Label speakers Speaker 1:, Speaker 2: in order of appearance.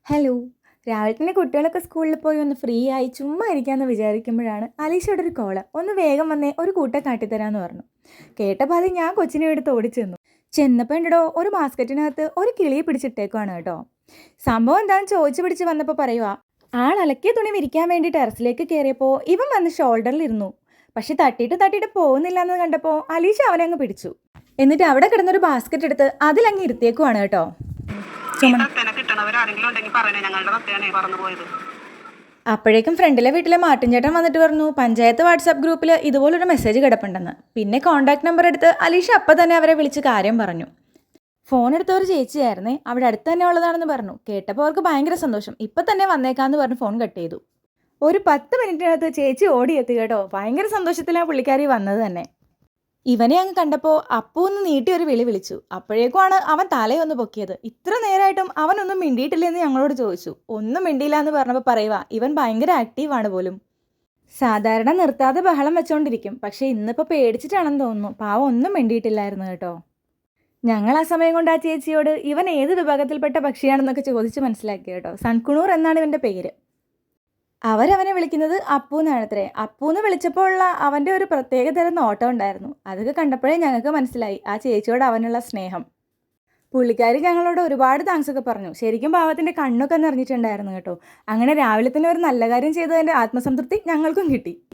Speaker 1: Hello. രാവിലെ തന്നെ കുട്ടികളൊക്കെ സ്കൂളിൽ പോയി ഒന്ന് ഫ്രീ ആയി ചുമ്മാ ഇരിക്കാമെന്ന് വിചാരിക്കുമ്പോഴാണ് അലീഷയുടെ ഒരു കോള്. ഒന്ന് വേഗം വന്നേ, ഒരു കൂട്ടം കാട്ടിത്തരാമെന്ന് പറഞ്ഞു. കേട്ടപ്പോൾ അത് ഞാൻ കൊച്ചിനെ എടുത്ത് ഓടിച്ചെന്നു. ചെന്നപ്പോൾ ഉണ്ടോ ഒരു ബാസ്ക്കറ്റിനകത്ത് ഒരു കിളിയെ പിടിച്ചിട്ടേക്കുവാണ് കേട്ടോ. സംഭവം എന്താണെന്ന് ചോദിച്ചു പിടിച്ച് വന്നപ്പോൾ പറയുക, ആൾ അലക്കിയ തുണി വിരിക്കാൻ വേണ്ടി ടെറസിലേക്ക് കയറിയപ്പോൾ ഇവൻ വന്ന് ഷോൾഡറിലിരുന്നു. പക്ഷെ തട്ടിയിട്ട് പോകുന്നില്ല എന്ന് കണ്ടപ്പോൾ അലീഷ അവനെ അങ്ങ് പിടിച്ചു. എന്നിട്ട് അവിടെ കിടന്നൊരു ബാസ്ക്കറ്റ് എടുത്ത് അതിലങ്ങ് ഇരുത്തിയേക്കുവാണ് കേട്ടോ. അപ്പോഴേക്കും ഫ്രണ്ടിലെ വീട്ടിലെ മാട്ടിൻചേട്ടൻ വന്നിട്ട് പറഞ്ഞു, പഞ്ചായത്ത് വാട്സാപ്പ് ഗ്രൂപ്പിൽ ഇതുപോലൊരു മെസ്സേജ് കിടപ്പുണ്ടെന്ന്. പിന്നെ കോൺടാക്ട് നമ്പർ എടുത്ത് അലീഷ അപ്പം തന്നെ അവരെ വിളിച്ച് കാര്യം പറഞ്ഞു. ഫോൺ എടുത്തവർ ചേച്ചിയായിരുന്നേ, അവിടെ അടുത്ത് തന്നെ ഉള്ളതാണെന്ന് പറഞ്ഞു. കേട്ടപ്പോൾ അവർക്ക് ഭയങ്കര സന്തോഷം. ഇപ്പം തന്നെ വന്നേക്കാന്ന് പറഞ്ഞ് ഫോൺ കട്ട് ചെയ്തു. ഒരു 10 മിനിറ്റിനകത്ത് ചേച്ചി ഓടിയെത്തി കേട്ടോ. ഭയങ്കര സന്തോഷത്തിലാണ് പുള്ളിക്കാരി വന്നത് തന്നെ. ഇവനെ അങ്ങ് കണ്ടപ്പോൾ അപ്പു ഒന്ന് നീട്ടി ഒരു വിളി വിളിച്ചു. അപ്പോഴേക്കുമാണ് അവൻ തലയൊന്ന് പൊക്കിയത്. ഇത്ര നേരമായിട്ടും അവനൊന്നും മിണ്ടിയിട്ടില്ലെന്ന് ഞങ്ങളോട് ചോദിച്ചു. ഒന്നും മിണ്ടിയില്ല എന്ന് പറഞ്ഞപ്പോൾ പറയുക, ഇവൻ ഭയങ്കര ആക്റ്റീവാണ് പോലും. സാധാരണ നിർത്താതെ ബഹളം വെച്ചോണ്ടിരിക്കും, പക്ഷേ ഇന്നിപ്പോൾ പേടിച്ചിട്ടാണെന്ന് തോന്നുന്നു. പാവം ഒന്നും മിണ്ടിയിട്ടില്ലായിരുന്നു കേട്ടോ. ഞങ്ങൾ ആ സമയം കൊണ്ട് ആ ചേച്ചിയോട് ഇവൻ ഏത് വിഭാഗത്തിൽപ്പെട്ട പക്ഷിയാണെന്നൊക്കെ ചോദിച്ച് മനസ്സിലാക്കി കേട്ടോ. സൺകുണൂർ എന്നാണ് ഇവൻ്റെ പേര്. അവരവനെ വിളിക്കുന്നത് അപ്പു എന്നാണത്രേ. അപ്പു എന്ന് വിളിച്ചപ്പോൾ ഉള്ള അവൻ്റെ ഒരു പ്രത്യേക തരം നോട്ടം ഉണ്ടായിരുന്നു. അതൊക്കെ കണ്ടപ്പോഴേ ഞങ്ങൾക്ക് മനസ്സിലായി ആ ചേച്ചിയോട് അവനുള്ള സ്നേഹം. പുള്ളിക്കാരി ഞങ്ങളോട് ഒരുപാട് താങ്ക്സ് ഒക്കെ പറഞ്ഞു. ശരിക്കും പാവത്തിൻ്റെ കണ്ണൊക്കെ നിറഞ്ഞിട്ടുണ്ടായിരുന്നു കേട്ടോ. അങ്ങനെ രാവിലെ തന്നെ ഒരു നല്ല കാര്യം ചെയ്തതിൻ്റെ ആത്മസംതൃപ്തി ഞങ്ങൾക്കും കിട്ടി.